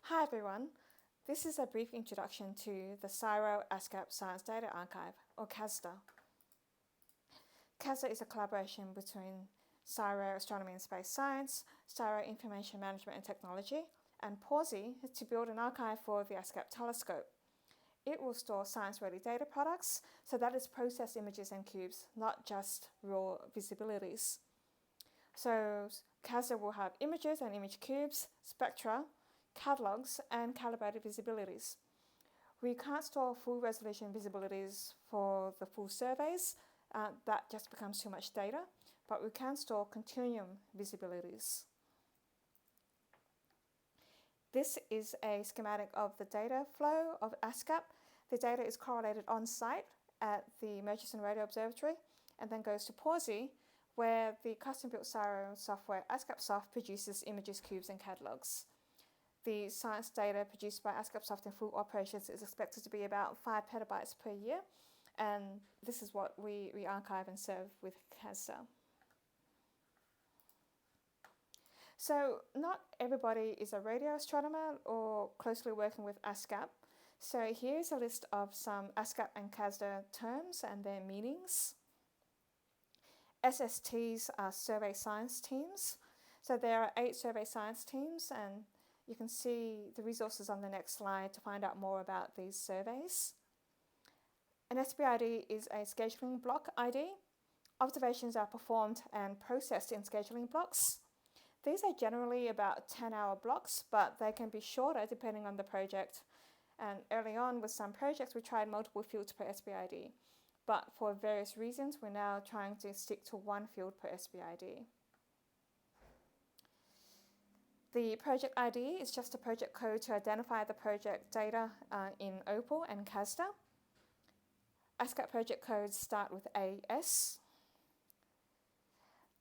Hi everyone, this is a brief introduction to the CSIRO ASCAP Science Data Archive, or CASDA. CASDA is a collaboration between CSIRO Astronomy and Space Science, CSIRO Information Management and Technology, and PAWSI to build an archive for the ASCAP telescope. It will store science-ready data products, so that is processed images and cubes, not just raw visibilities. So CASDA will have images and image cubes, spectra, catalogs, and calibrated visibilities. We can't store full resolution visibilities for the full surveys, that just becomes too much data, but we can store continuum visibilities. This is a schematic of the data flow of ASCAP. The data is correlated on site at the Murchison Radio Observatory and then goes to PAWSI, where the custom-built CSIRO software ASCAPsoft produces images, cubes, and catalogs. The science data produced by ASCAPsoft in full operations is expected to be about 5 petabytes per year, and this is what we archive and serve with CASDA. So not everybody is a radio astronomer or closely working with ASCAP. So here's a list of some ASCAP and CASDA terms and their meanings. SSTs are survey science teams. So there are 8 survey science teams, and you can see the resources on the next slide to find out more about these surveys. An SBID is a scheduling block ID. Observations are performed and processed in scheduling blocks. These are generally about 10-hour blocks, but they can be shorter depending on the project. And early on with some projects, we tried multiple fields per SBID. But for various reasons, we're now trying to stick to 1 field per SBID. The project ID is just a project code to identify the project data in OPAL and CASDA. ASCAP project codes start with AS.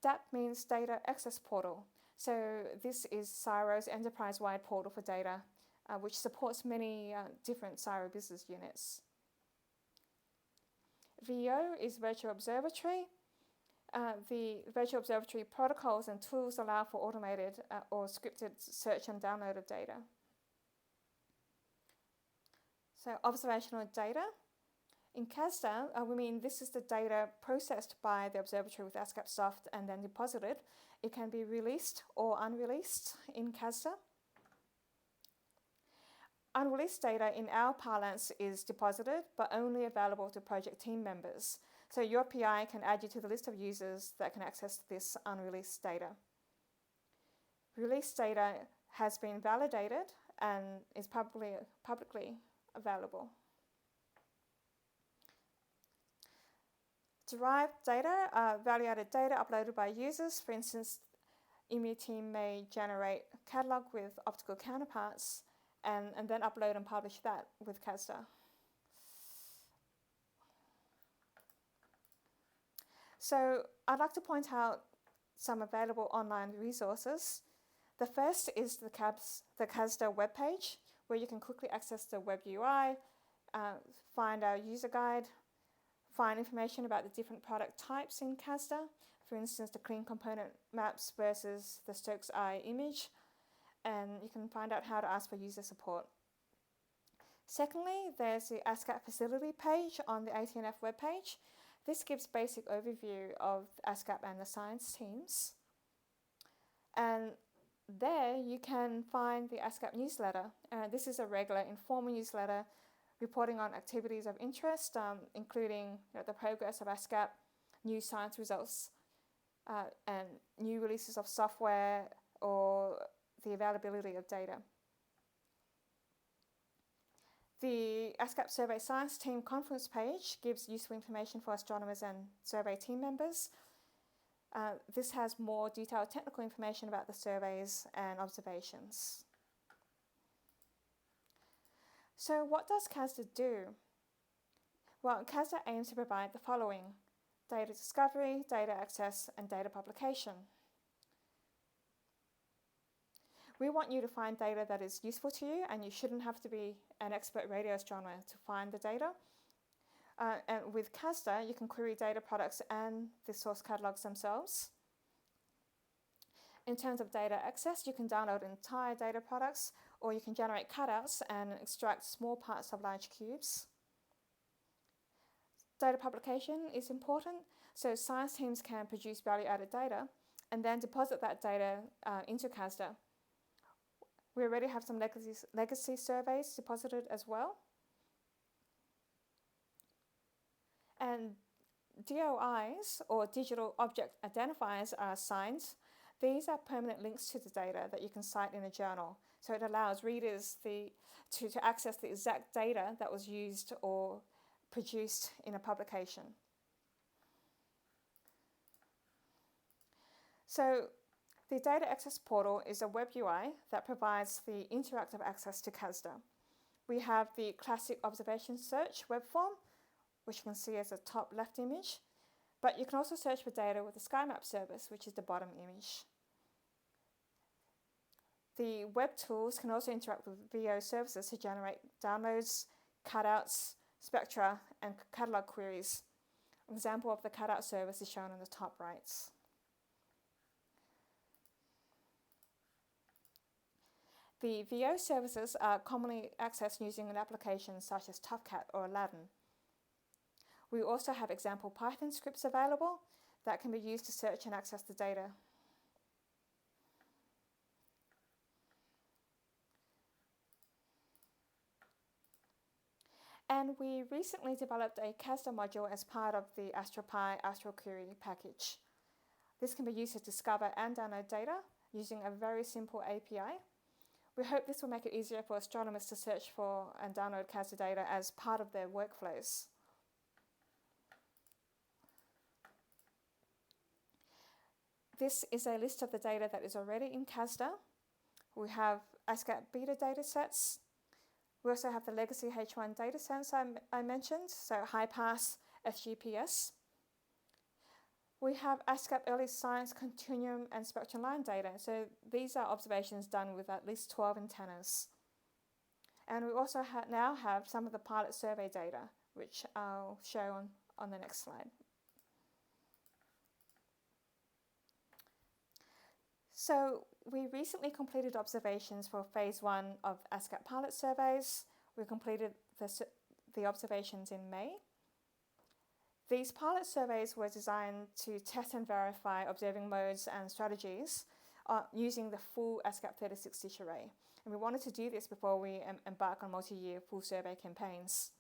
DAP means Data Access Portal. So this is CSIRO's enterprise-wide portal for data, which supports many different CSIRO business units. VO is Virtual Observatory. The Virtual Observatory protocols and tools allow for automated or scripted search and download of data. So observational data. In CASDA, we mean this is the data processed by the observatory with ASCAPsoft and then deposited. It can be released or unreleased in CASDA. Unreleased data in our parlance is deposited, but only available to project team members. So your PI can add you to the list of users that can access this unreleased data. Released data has been validated and is publicly available. Derived data are value-added data uploaded by users. For instance, EMU team may generate a catalog with optical counterparts and then upload and publish that with CASDA. So I'd like to point out some available online resources. The first is the CASDA webpage, where you can quickly access the web UI, find our user guide, find information about the different product types in CASDA, for instance, the clean component maps versus the Stokes Eye image, and you can find out how to ask for user support. Secondly, there's the ASCAP facility page on the ATNF webpage. This gives basic overview of ASCAP and the science teams. And there you can find the ASCAP newsletter. This is a regular informal newsletter reporting on activities of interest, including the progress of ASCAP, new science results, and new releases of software or the availability of data. The ASCAP Survey Science Team conference page gives useful information for astronomers and survey team members. This has more detailed technical information about the surveys and observations. So what does CASDA do? Well, CASDA aims to provide the following: data discovery, data access, and data publication. We want you to find data that is useful to you, and you shouldn't have to be an expert radio astronomer to find the data. And with CASDA, you can query data products and the source catalogs themselves. In terms of data access, you can download entire data products, or you can generate cutouts and extract small parts of large cubes. Data publication is important, so science teams can produce value-added data and then deposit that data into CASDA. We already have some legacy surveys deposited as well. And DOIs, or Digital Object Identifiers, are signs. These are permanent links to the data that you can cite in a journal. So it allows readers to access the exact data that was used or produced in a publication. So the Data Access Portal is a web UI that provides the interactive access to CASDA. We have the classic observation search web form, which you can see as a top left image, but you can also search for data with the SkyMap service, which is the bottom image. The web tools can also interact with VO services to generate downloads, cutouts, spectra, and catalog queries. An example of the cutout service is shown in the top right. The VO services are commonly accessed using an application such as ToughCat or Aladdin. We also have example Python scripts available that can be used to search and access the data. And we recently developed a CASDA module as part of the AstroPy AstroQuery package. This can be used to discover and download data using a very simple API. We hope this will make it easier for astronomers to search for and download CASDA data as part of their workflows. This is a list of the data that is already in CASDA. We have ASCAP beta datasets. We also have the legacy H1 datasets I mentioned, so high-pass SGPS. We have ASCAP early science continuum and spectrum line data, so these are observations done with at least 12 antennas. And we also now have some of the pilot survey data, which I'll show on the next slide. So we recently completed observations for phase 1 of ASCAP pilot surveys. We completed the observations in May. These pilot surveys were designed to test and verify observing modes and strategies using the full ASCAP 36 dish array. And we wanted to do this before we embark on multi-year full survey campaigns.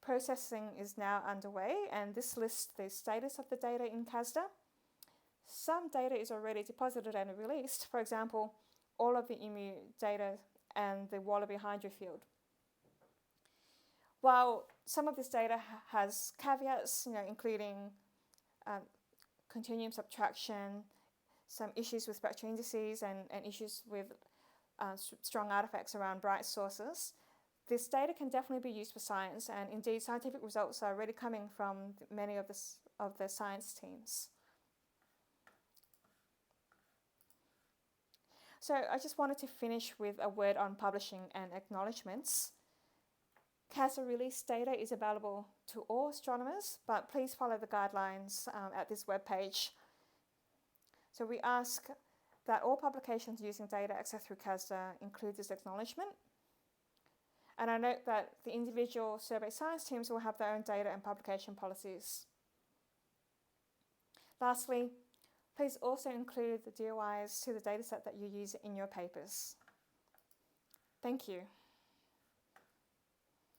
Processing is now underway, and this lists the status of the data in CASDA. Some data is already deposited and released, for example, all of the EMU data and the Wallaby Hydro field. While some of this data has caveats, including continuum subtraction, some issues with spectral indices, and issues with strong artifacts around bright sources, this data can definitely be used for science, and indeed scientific results are already coming from many of the science teams. So I just wanted to finish with a word on publishing and acknowledgements. CASDA release data is available to all astronomers, but please follow the guidelines at this webpage. So we ask that all publications using data accessed through CASDA include this acknowledgement. And I note that the individual survey science teams will have their own data and publication policies. Lastly, please also include the DOIs to the dataset that you use in your papers. Thank you.